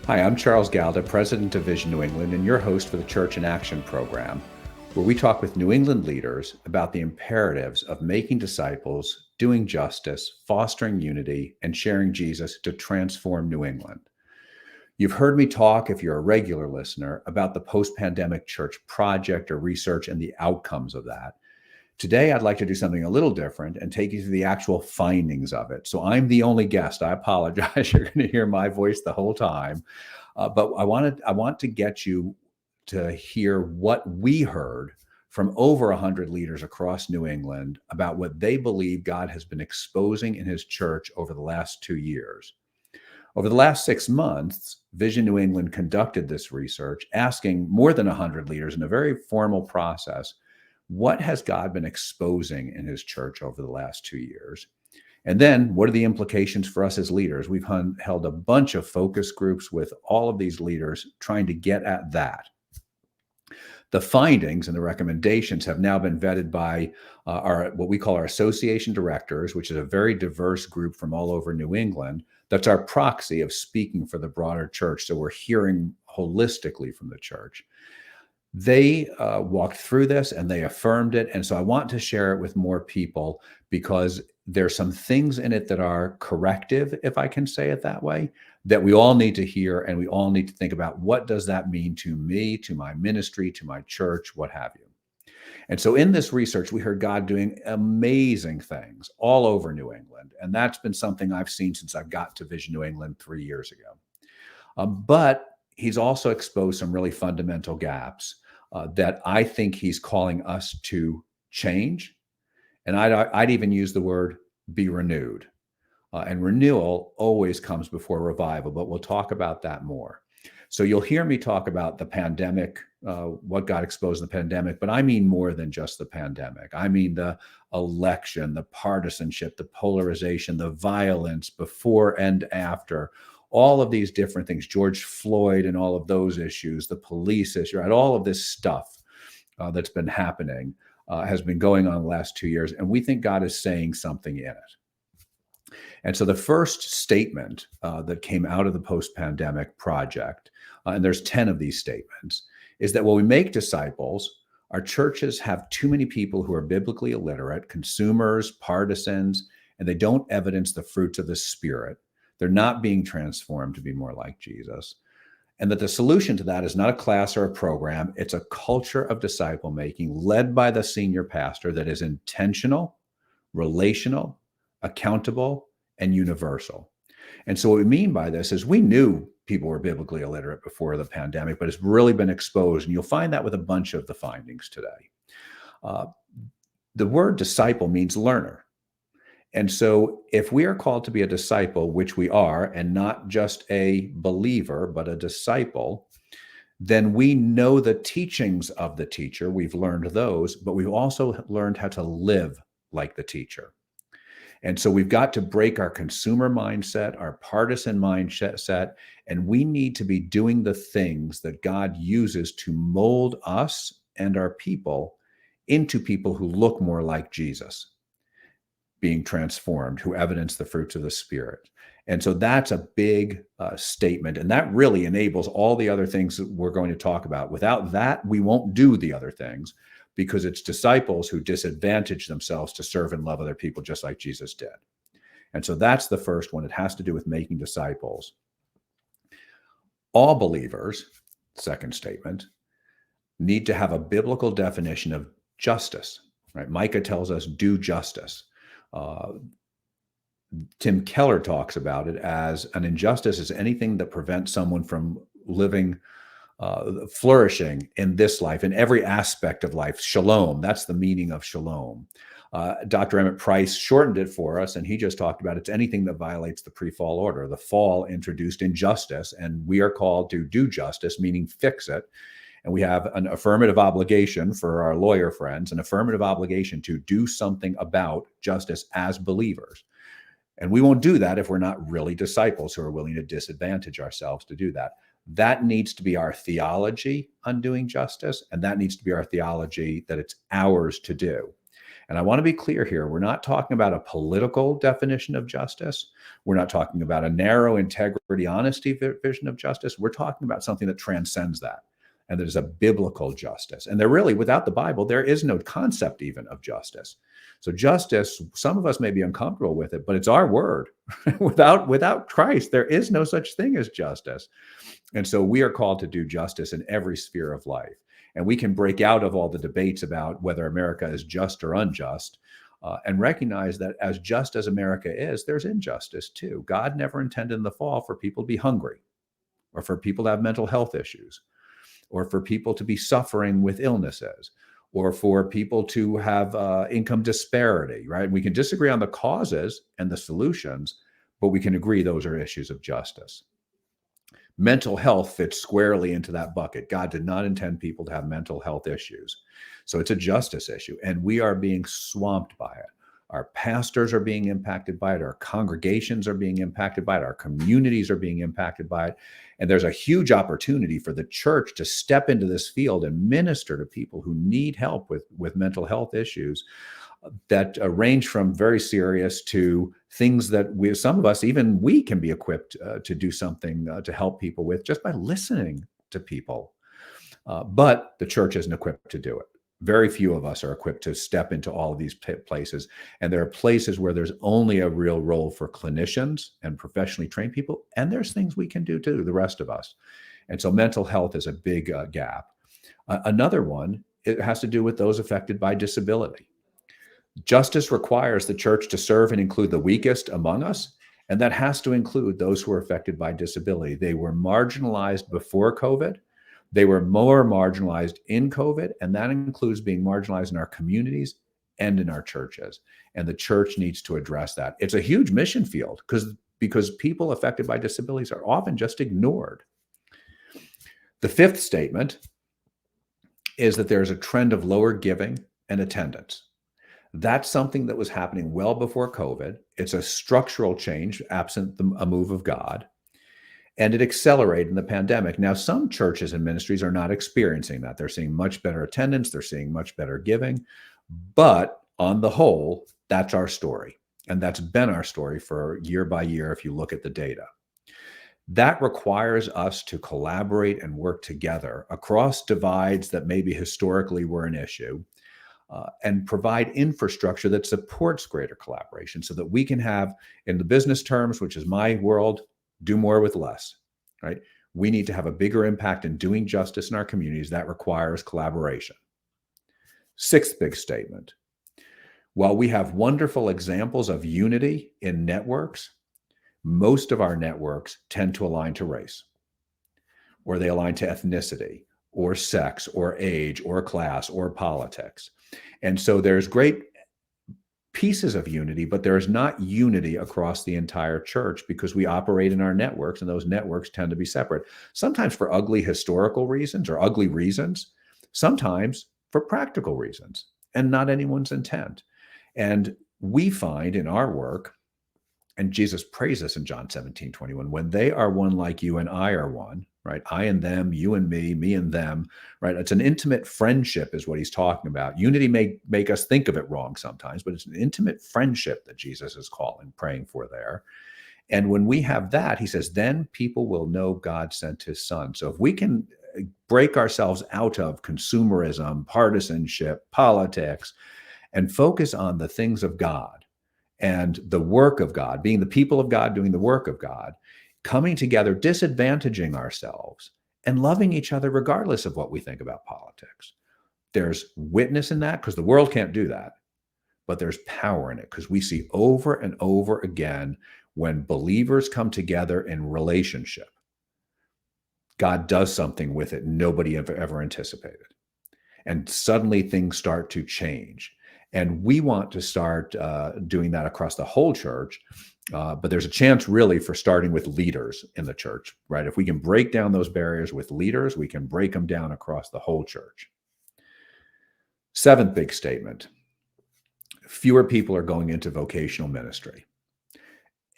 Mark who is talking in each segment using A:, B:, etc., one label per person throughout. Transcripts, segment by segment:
A: Hi, I'm Charles Galda, President of Vision New England, and your host for the Church in Action program, where we talk with New England leaders about the imperatives of making disciples, doing justice, fostering unity, and sharing Jesus to transform New England. You've heard me talk, if you're a regular listener, about the post-pandemic church project or research and the outcomes of that. Today, I'd like to do something a little different and take you through the actual findings of it. So I'm the only guest. I apologize. You're going to hear my voice the whole time. But I want to get you to hear what we heard from over 100 leaders across New England about what they believe God has been exposing in his church over the last 2 years. Over the last 6 months, Vision New England conducted this research, asking more than 100 leaders in a very formal process, what has God been exposing in his church over the last 2 years? And then what are the implications for us as leaders? We've held a bunch of focus groups with all of these leaders trying to get at that. The findings and the recommendations have now been vetted by our what we call our association directors, which is a very diverse group from all over New England. That's our proxy of speaking for the broader church. So we're hearing holistically from the church. They walked through this and they affirmed it. And so I want to share it with more people because there's some things in it that are corrective, if I can say it that way, that we all need to hear and we all need to think about what does that mean to me, to my ministry, to my church, what have you. And so in this research, we heard God doing amazing things all over New England. And that's been something I've seen since I got to Vision New England 3 years ago. But he's also exposed some really fundamental gaps that I think he's calling us to change. And I'd even use the word be renewed. And renewal always comes before revival, but we'll talk about that more. So you'll hear me talk about the pandemic, what got exposed in the pandemic, but I mean more than just the pandemic. I mean the election, the partisanship, the polarization, the violence before and after, all of these different things, George Floyd and all of those issues, the police issue, right? All of this stuff that's been happening has been going on the last 2 years. And we think God is saying something in it. And so the first statement that came out of the post-pandemic project, and there's 10 of these statements, is that when we make disciples, our churches have too many people who are biblically illiterate, consumers, partisans, and they don't evidence the fruits of the Spirit. They're not being transformed to be more like Jesus. And that the solution to that is not a class or a program. It's a culture of disciple making led by the senior pastor that is intentional, relational, accountable, and universal. And so what we mean by this is we knew people were biblically illiterate before the pandemic, but it's really been exposed. And you'll find that with a bunch of the findings today. The word disciple means learner. And so if we are called to be a disciple, which we are, and not just a believer, but a disciple, then we know the teachings of the teacher. We've learned those, but we've also learned how to live like the teacher. And so we've got to break our consumer mindset, our partisan mindset, and we need to be doing the things that God uses to mold us and our people into people who look more like Jesus, being transformed, who evidence the fruits of the Spirit. And so that's a big statement. And that really enables all the other things that we're going to talk about. Without that, we won't do the other things because it's disciples who disadvantage themselves to serve and love other people just like Jesus did. And so that's the first one. It has to do with making disciples. All believers, second statement, need to have a biblical definition of justice, right? Micah tells us, do justice. Tim Keller talks about it as an injustice is anything that prevents someone from living, flourishing in this life, in every aspect of life. Shalom, that's the meaning of shalom. Dr. Emmett Price shortened it for us, and he just talked about it's anything that violates the pre-fall order. The fall introduced injustice, and we are called to do justice, meaning fix it. And we have an affirmative obligation for our lawyer friends, an affirmative obligation to do something about justice as believers. And we won't do that if we're not really disciples who are willing to disadvantage ourselves to do that. That needs to be our theology on doing justice, and that needs to be our theology that it's ours to do. And I want to be clear here. We're not talking about a political definition of justice. We're not talking about a narrow integrity, honesty vision of justice. We're talking about something that transcends that. And there's a biblical justice. And there really, without the Bible, there is no concept even of justice. So justice, some of us may be uncomfortable with it, but it's our word. without Christ, there is no such thing as justice. And so we are called to do justice in every sphere of life. And we can break out of all the debates about whether America is just or unjust, and recognize that as just as America is, there's injustice too. God never intended in the fall for people to be hungry, or for people to have mental health issues, or for people to be suffering with illnesses, or for people to have income disparity, right? We can disagree on the causes and the solutions, but we can agree those are issues of justice. Mental health fits squarely into that bucket. God did not intend people to have mental health issues. So it's a justice issue, and we are being swamped by it. Our pastors are being impacted by it. Our congregations are being impacted by it. Our communities are being impacted by it. And there's a huge opportunity for the church to step into this field and minister to people who need help with mental health issues that range from very serious to things that some of us, even we, can be equipped to do something to help people with just by listening to people. But the church isn't equipped to do it. Very few of us are equipped to step into all of these places. And there are places where there's only a real role for clinicians and professionally trained people. And there's things we can do too, the rest of us. And so mental health is a big gap. Another one, it has to do with those affected by disability. Justice requires the church to serve and include the weakest among us, and that has to include those who are affected by disability. They were marginalized before COVID. They were more marginalized in COVID, and that includes being marginalized in our communities and in our churches. And the church needs to address that. It's a huge mission field because people affected by disabilities are often just ignored. The fifth statement is that there's a trend of lower giving and attendance. That's something that was happening well before COVID. It's a structural change, absent a move of God. And it accelerated in the pandemic. Now, some churches and ministries are not experiencing that. They're seeing much better attendance. They're seeing much better giving. But on the whole, that's our story. And that's been our story for year by year if you look at the data. That requires us to collaborate and work together across divides that maybe historically were an issue. And provide infrastructure that supports greater collaboration so that we can have, in the business terms, which is my world, do more with less, right? We need to have a bigger impact in doing justice in our communities. That requires collaboration. Sixth big statement. While we have wonderful examples of unity in networks, most of our networks tend to align to race, or they align to ethnicity, or sex, or age, or class, or politics. And so there's great pieces of unity, but there is not unity across the entire church because we operate in our networks, and those networks tend to be separate, sometimes for ugly historical reasons or ugly reasons, sometimes for practical reasons, and not anyone's intent. And we find in our work, and Jesus prays us in John 17:21, when they are one like you and I are one, right? I and them, you and me and them, right? It's an intimate friendship is what he's talking about. Unity may make us think of it wrong sometimes, but it's an intimate friendship that Jesus is calling, praying for there. And when we have that, he says, then people will know God sent his son. So if we can break ourselves out of consumerism, partisanship, politics, and focus on the things of God, and the work of God, being the people of God, doing the work of God, coming together, disadvantaging ourselves, and loving each other regardless of what we think about politics. There's witness in that because the world can't do that, but there's power in it because we see over and over again when believers come together in relationship, God does something with it nobody ever anticipated. And suddenly things start to change. And we want to start doing that across the whole church. But there's a chance really for starting with leaders in the church, right? If we can break down those barriers with leaders, we can break them down across the whole church. Seventh big statement. Fewer people are going into vocational ministry.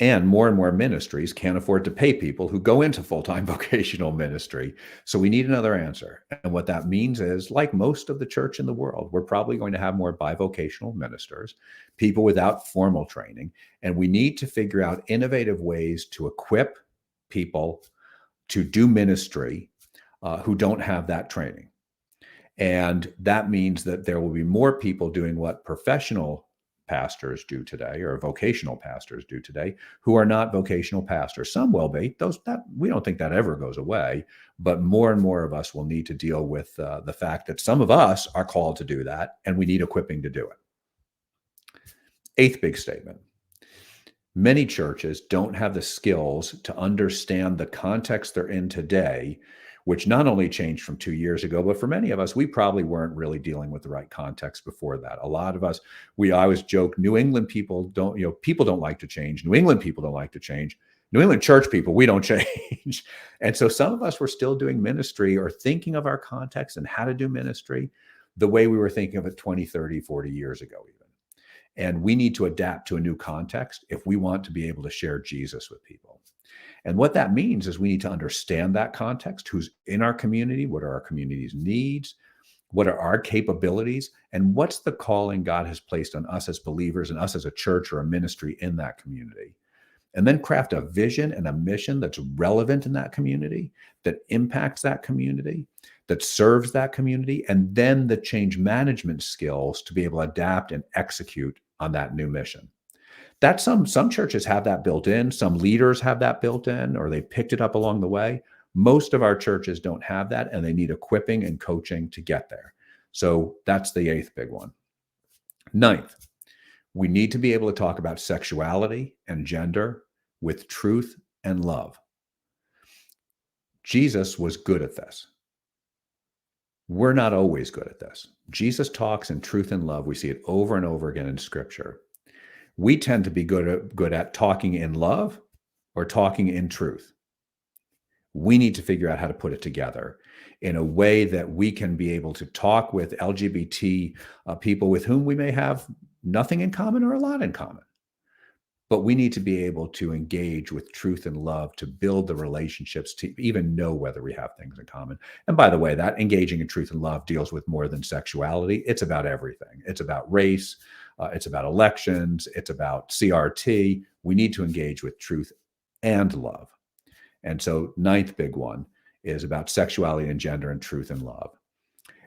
A: And more ministries can't afford to pay people who go into full-time vocational ministry. So we need another answer. And what that means is, like most of the church in the world, we're probably going to have more bivocational ministers, people without formal training. And we need to figure out innovative ways to equip people to do ministry who don't have that training. And that means that there will be more people doing what professional pastors do today, or vocational pastors do today, who are not vocational pastors. Some will be. That we don't think that ever goes away, but more and more of us will need to deal with the fact that some of us are called to do that, and we need equipping to do it. Eighth big statement. Many churches don't have the skills to understand the context they're in today, which not only changed from 2 years ago, but for many of us, we probably weren't really dealing with the right context before that. A lot of us, I always joke, New England people don't, people don't like to change. New England people don't like to change. New England church people, we don't change. And so some of us were still doing ministry or thinking of our context and how to do ministry the way we were thinking of it 20, 30, 40 years ago even. And we need to adapt to a new context if we want to be able to share Jesus with people. And what that means is we need to understand that context, who's in our community, what are our community's needs, what are our capabilities, and what's the calling God has placed on us as believers and us as a church or a ministry in that community. And then craft a vision and a mission that's relevant in that community, that impacts that community, that serves that community, and then the change management skills to be able to adapt and execute on that new mission. That some churches have that built in, some leaders have that built in, or they picked it up along the way. Most of our churches don't have that, and they need equipping and coaching to get there. So that's the eighth big one. Ninth, we need to be able to talk about sexuality and gender with truth and love. Jesus was good at this. We're not always good at this. Jesus talks in truth and love. We see it over and over again in Scripture. We tend to be good at talking in love or talking in truth. We need to figure out how to put it together in a way that we can be able to talk with LGBT people with whom we may have nothing in common or a lot in common. But we need to be able to engage with truth and love to build the relationships, to even know whether we have things in common. And by the way, that engaging in truth and love deals with more than sexuality. It's about everything. It's about race. It's about elections. It's about CRT. We need to engage with truth and love. And so ninth big one is about sexuality and gender and truth and love.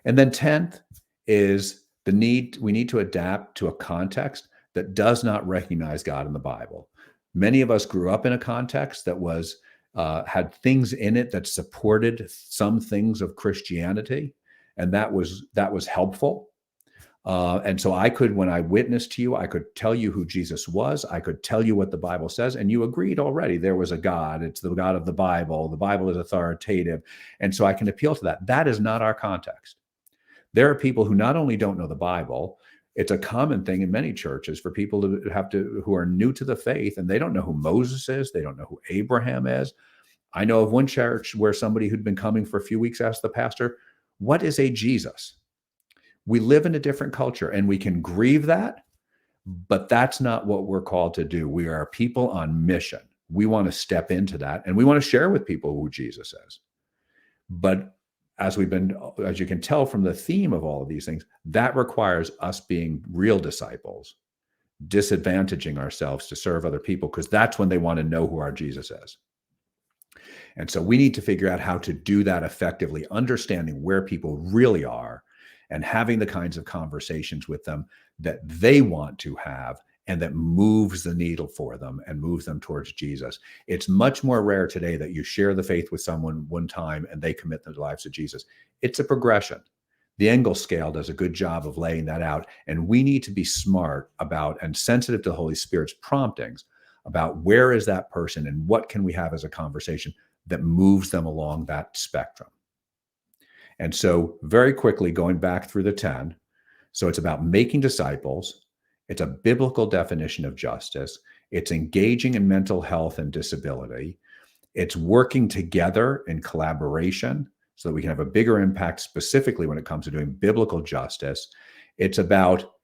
A: And then 10th is we need to adapt to a context that does not recognize God in the Bible. Many of us grew up in a context that had things in it that supported some things of Christianity, and that was helpful. And so when I witnessed to you, I could tell you who Jesus was. I could tell you what the Bible says, and you agreed already. There was a God. It's the God of the Bible. The Bible is authoritative. And so I can appeal to that. That is not our context. There are people who not only don't know the Bible, it's a common thing in many churches for people who are new to the faith, and they don't know who Moses is. They don't know who Abraham is. I know of one church where somebody who'd been coming for a few weeks asked the pastor, "What is a Jesus?" We live in a different culture, and we can grieve that, but that's not what we're called to do. We are people on mission. We want to step into that, and we want to share with people who Jesus is. But as you can tell from the theme of all of these things, that requires us being real disciples, disadvantaging ourselves to serve other people, because that's when they want to know who our Jesus is. And so we need to figure out how to do that effectively, understanding where people really are and having the kinds of conversations with them that they want to have and that moves the needle for them and moves them towards Jesus. It's much more rare today that you share the faith with someone one time and they commit their lives to Jesus. It's a progression. The Engel scale does a good job of laying that out. And we need to be smart about and sensitive to the Holy Spirit's promptings about where is that person and what can we have as a conversation that moves them along that spectrum. And so very quickly, going back through the 10, so it's about making disciples. It's a biblical definition of justice. It's engaging in mental health and disability. It's working together in collaboration so that we can have a bigger impact, specifically when it comes to doing biblical justice. It's about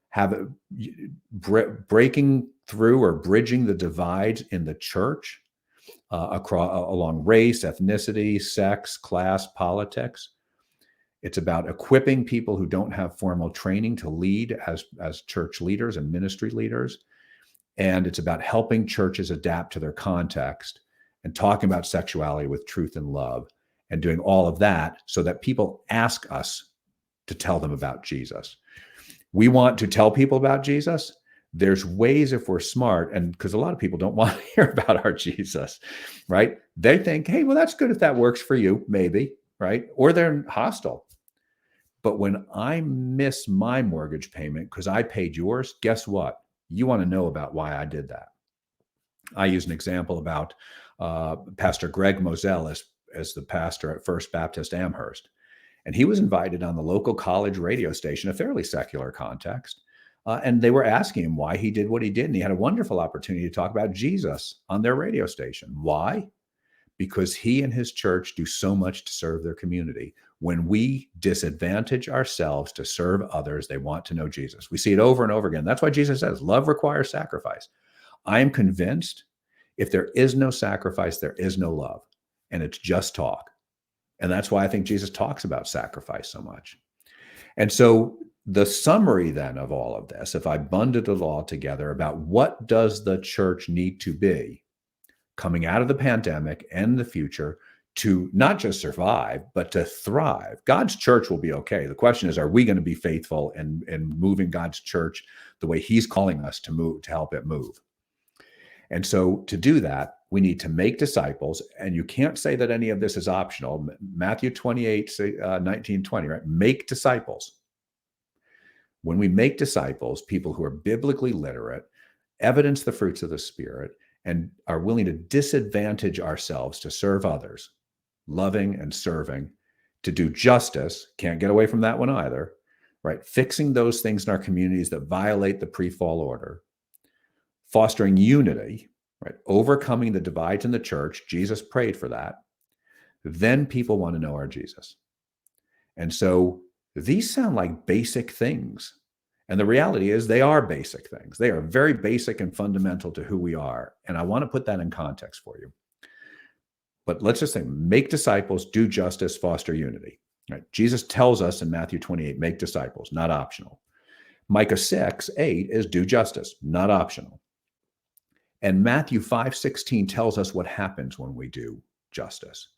A: breaking through or bridging the divides in the church along race, ethnicity, sex, class, politics. It's about equipping people who don't have formal training to lead as church leaders and ministry leaders. And it's about helping churches adapt to their context and talking about sexuality with truth and love and doing all of that so that people ask us to tell them about Jesus. We want to tell people about Jesus. There's ways, if we're smart, and because a lot of people don't want to hear about our Jesus, right? They think, hey, well, that's good if that works for you, maybe, right? Or they're hostile. But when I miss my mortgage payment because I paid yours, guess what? You want to know about why I did that. I use an example about Pastor Greg Moselle as the pastor at First Baptist Amherst. And he was invited on the local college radio station, a fairly secular context. And they were asking him why he did what he did. And he had a wonderful opportunity to talk about Jesus on their radio station. Why? Because he and his church do so much to serve their community. When we disadvantage ourselves to serve others, they want to know Jesus. We see it over and over again. That's why Jesus says, love requires sacrifice. I am convinced if there is no sacrifice, there is no love. And it's just talk. And that's why I think Jesus talks about sacrifice so much. And so the summary then of all of this, if I bundled it all together about what does the church need to be coming out of the pandemic and the future to not just survive, but to thrive. God's church will be okay. The question is, are we going to be faithful and moving God's church the way he's calling us to move, to help it move? And so to do that, we need to make disciples. And you can't say that any of this is optional. Matthew 28, 19, 20, right? Make disciples. When we make disciples, people who are biblically literate, evidence the fruits of the Spirit, and are willing to disadvantage ourselves to serve others, loving and serving, to do justice, can't get away from that one either, right? Fixing those things in our communities that violate the pre-fall order, fostering unity, right? Overcoming the divides in the church. Jesus prayed for that. Then people want to know our Jesus. And so these sound like basic things. And the reality is they are basic things. They are very basic and fundamental to who we are. And I want to put that in context for you. But let's just say, make disciples, do justice, foster unity. Right? Jesus tells us in Matthew 28, make disciples, not optional. Micah 6, 8 is do justice, not optional. And Matthew 5:16 tells us what happens when we do justice.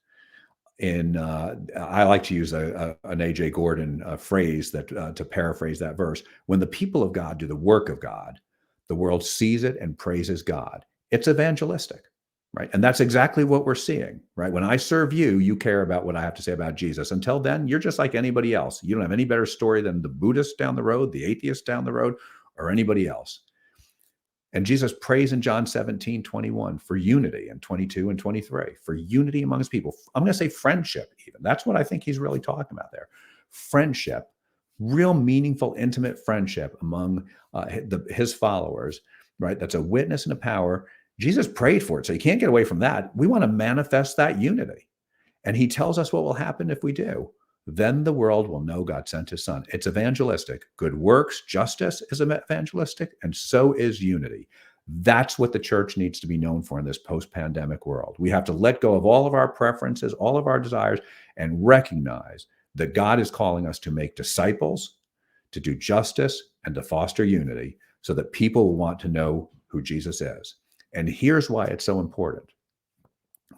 A: I like to use an A.J. Gordon phrase that to paraphrase that verse. When the people of God do the work of God, the world sees it and praises God. It's evangelistic, right? And that's exactly what we're seeing, right? When I serve you, you care about what I have to say about Jesus. Until then, you're just like anybody else. You don't have any better story than the Buddhist down the road, the atheist down the road, or anybody else. And Jesus prays in John 17, 21 for unity, and 22 and 23 for unity among his people. I'm going to say friendship even. That's what I think he's really talking about there. Friendship, real meaningful, intimate friendship among his followers, right? That's a witness and a power. Jesus prayed for it, so you can't get away from that. We want to manifest that unity. And he tells us what will happen if we do. Then the world will know God sent his son. It's evangelistic. Good works, justice is evangelistic, and so is unity. That's what the church needs to be known for in this post-pandemic world. We have to let go of all of our preferences, all of our desires, and recognize that God is calling us to make disciples, to do justice, and to foster unity so that people will want to know who Jesus is. And here's why it's so important.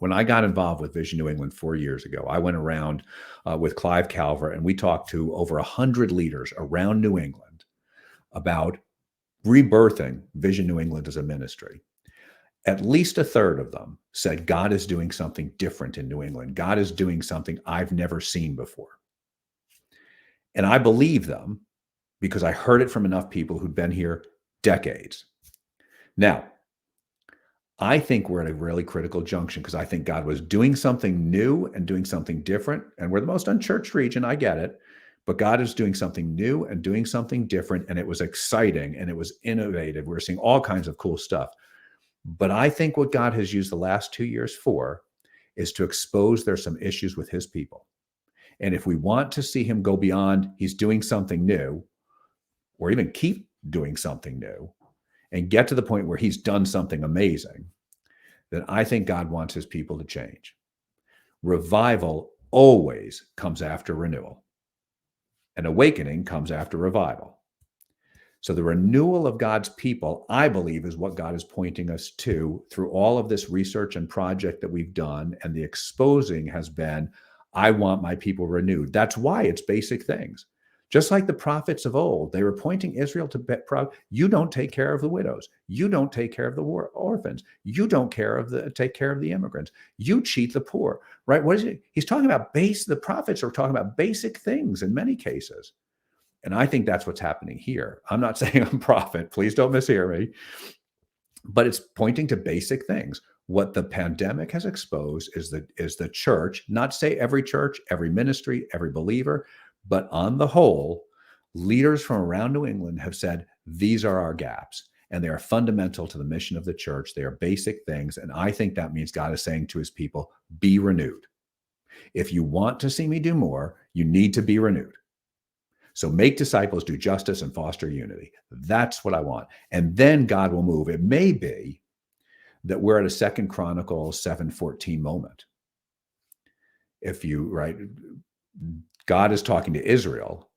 A: When I got involved with Vision New England 4 years ago, I went around with Clive Calvert, and we talked to over 100 leaders around New England about rebirthing Vision New England as a ministry. At least a third of them said, God is doing something different in New England. God is doing something I've never seen before. And I believe them because I heard it from enough people who'd been here decades. Now, I think we're at a really critical junction because I think God was doing something new and doing something different. And we're the most unchurched region, I get it. But God is doing something new and doing something different. And it was exciting and it was innovative. We're seeing all kinds of cool stuff. But I think what God has used the last 2 years for is to expose there's some issues with his people. And if we want to see him go beyond, he's doing something new, or even keep doing something new, and get to the point where he's done something amazing, then I think God wants his people to change. Revival always comes after renewal. An awakening comes after revival. So the renewal of God's people, I believe, is what God is pointing us to through all of this research and project that we've done. And the exposing has been, I want my people renewed. That's why it's basic things. Just like the prophets of old, they were pointing Israel to, you don't take care of the widows. You don't take care of the orphans. You don't take care of the immigrants. You cheat the poor, right? What is it? He's talking about the prophets are talking about basic things in many cases. And I think that's what's happening here. I'm not saying I'm a prophet. Please don't mishear me. But it's pointing to basic things. What the pandemic has exposed is the church, not say every church, every ministry, every believer, but on the whole, leaders from around New England have said, these are our gaps. And they are fundamental to the mission of the church. They are basic things. And I think that means God is saying to his people, be renewed. If you want to see me do more, you need to be renewed. So make disciples, do justice, and foster unity. That's what I want. And then God will move. It may be that we're at a 2 Chronicles 7:14 moment. God is talking to Israel,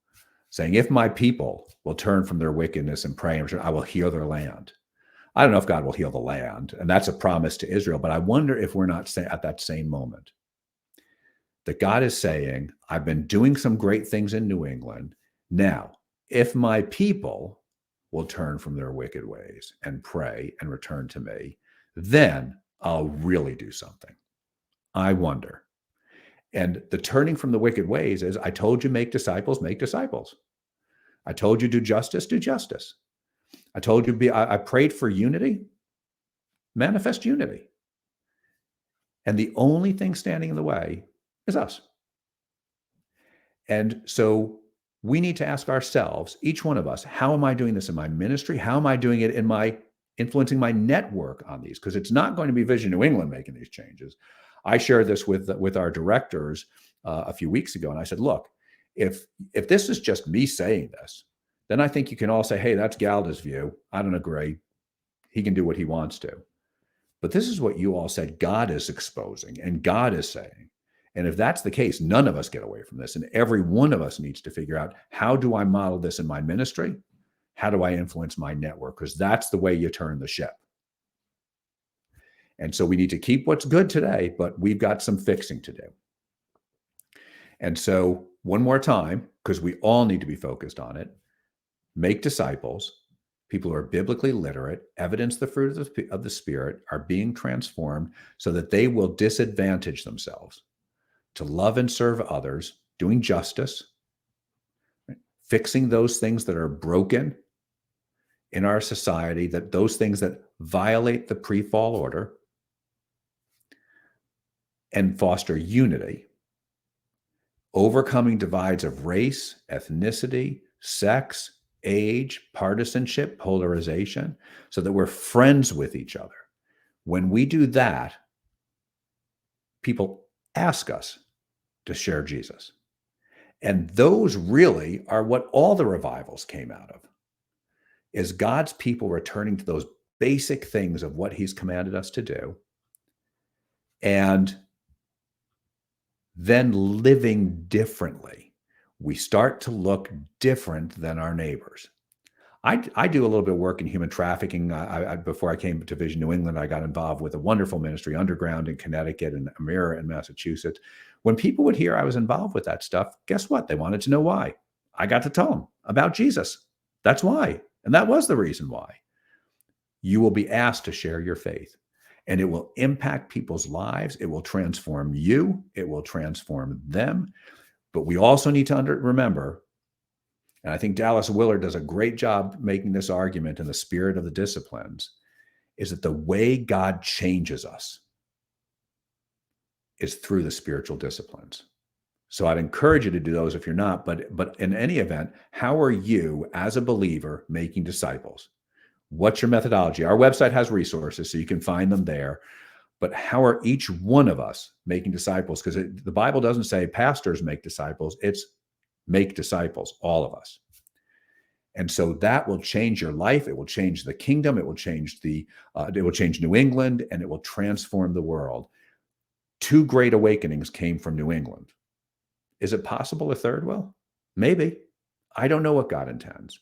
A: saying, if my people will turn from their wickedness and pray, I will heal their land. I don't know if God will heal the land, and that's a promise to Israel, but I wonder if we're not at that same moment. That God is saying, I've been doing some great things in New England. Now, if my people will turn from their wicked ways and pray and return to me, then I'll really do something. I wonder. And the turning from the wicked ways is, I told you, make disciples, make disciples. I told you, do justice, do justice. I told you, I prayed for unity, manifest unity. And the only thing standing in the way is us. And so we need to ask ourselves, each one of us, how am I doing this in my ministry? How am I doing it in my influencing my network on these? Because it's not going to be Vision New England making these changes. I shared this with our directors a few weeks ago, and I said, look, if this is just me saying this, then I think you can all say, hey, that's Galda's view. I don't agree. He can do what he wants to. But this is what you all said God is exposing and God is saying. And if that's the case, none of us get away from this. And every one of us needs to figure out, how do I model this in my ministry? How do I influence my network? Because that's the way you turn the ship. And so we need to keep what's good today, but we've got some fixing to do. And so one more time, because we all need to be focused on it, make disciples. People who are biblically literate, evidence the fruit of the Spirit, are being transformed so that they will disadvantage themselves to love and serve others, doing justice, right? Fixing those things that are broken in our society, that those things that violate the pre-fall order, and foster unity, overcoming divides of race, ethnicity, sex, age, partisanship, polarization, so that we're friends with each other. When we do that, people ask us to share Jesus. And those really are what all the revivals came out of, is God's people returning to those basic things of what he's commanded us to do, and then living differently. We start to look different than our neighbors. I do a little bit of work in human trafficking. Before I came to Vision New England, I got involved with a wonderful ministry underground in Connecticut and Amira in Massachusetts. When people would hear I was involved with that stuff, guess what? They wanted to know why. I got to tell them about Jesus. That's why. And that was the reason why. You will be asked to share your faith, and it will impact people's lives. It will transform you. It will transform them. But we also need to remember, and I think Dallas Willard does a great job making this argument in the spirit of the disciplines, is that the way God changes us is through the spiritual disciplines. So I'd encourage you to do those if you're not, but in any event, how are you as a believer making disciples? What's your methodology? Our website has resources, so you can find them there. But how are each one of us making disciples? Because the Bible doesn't say pastors make disciples. It's make disciples, all of us. And so that will change your life. It will change the kingdom. It will change New England, and it will transform the world. 2 great awakenings came from New England. Is it possible a third will? Maybe. I don't know what God intends.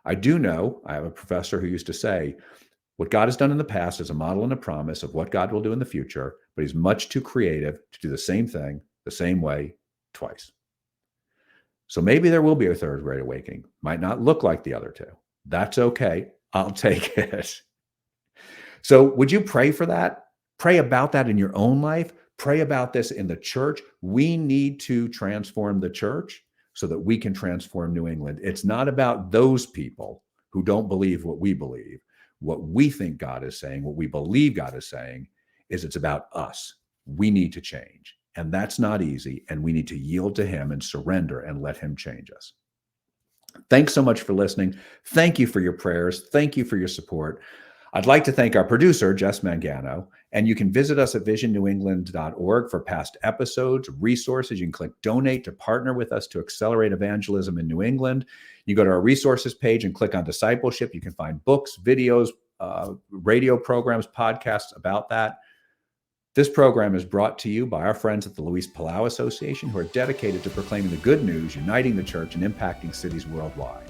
A: I do know, I have a professor who used to say, what God has done in the past is a model and a promise of what God will do in the future, but he's much too creative to do the same thing the same way twice. So maybe there will be a third great awakening. Might not look like the other 2. That's okay. I'll take it. So would you pray for that? Pray about that in your own life. Pray about this in the church. We need to transform the church so that we can transform New England. It's not about those people who don't believe what we believe. What we think God is saying, what we believe God is saying, is it's about us. We need to change. And that's not easy. And we need to yield to him and surrender and let him change us. Thanks so much for listening. Thank you for your prayers. Thank you for your support. I'd like to thank our producer, Jess Mangano, and you can visit us at visionnewengland.org for past episodes, resources. You can click donate to partner with us to accelerate evangelism in New England. You go to our resources page and click on discipleship. You can find books, videos, radio programs, podcasts about that. This program is brought to you by our friends at the Luis Palau Association, who are dedicated to proclaiming the good news, uniting the church, and impacting cities worldwide.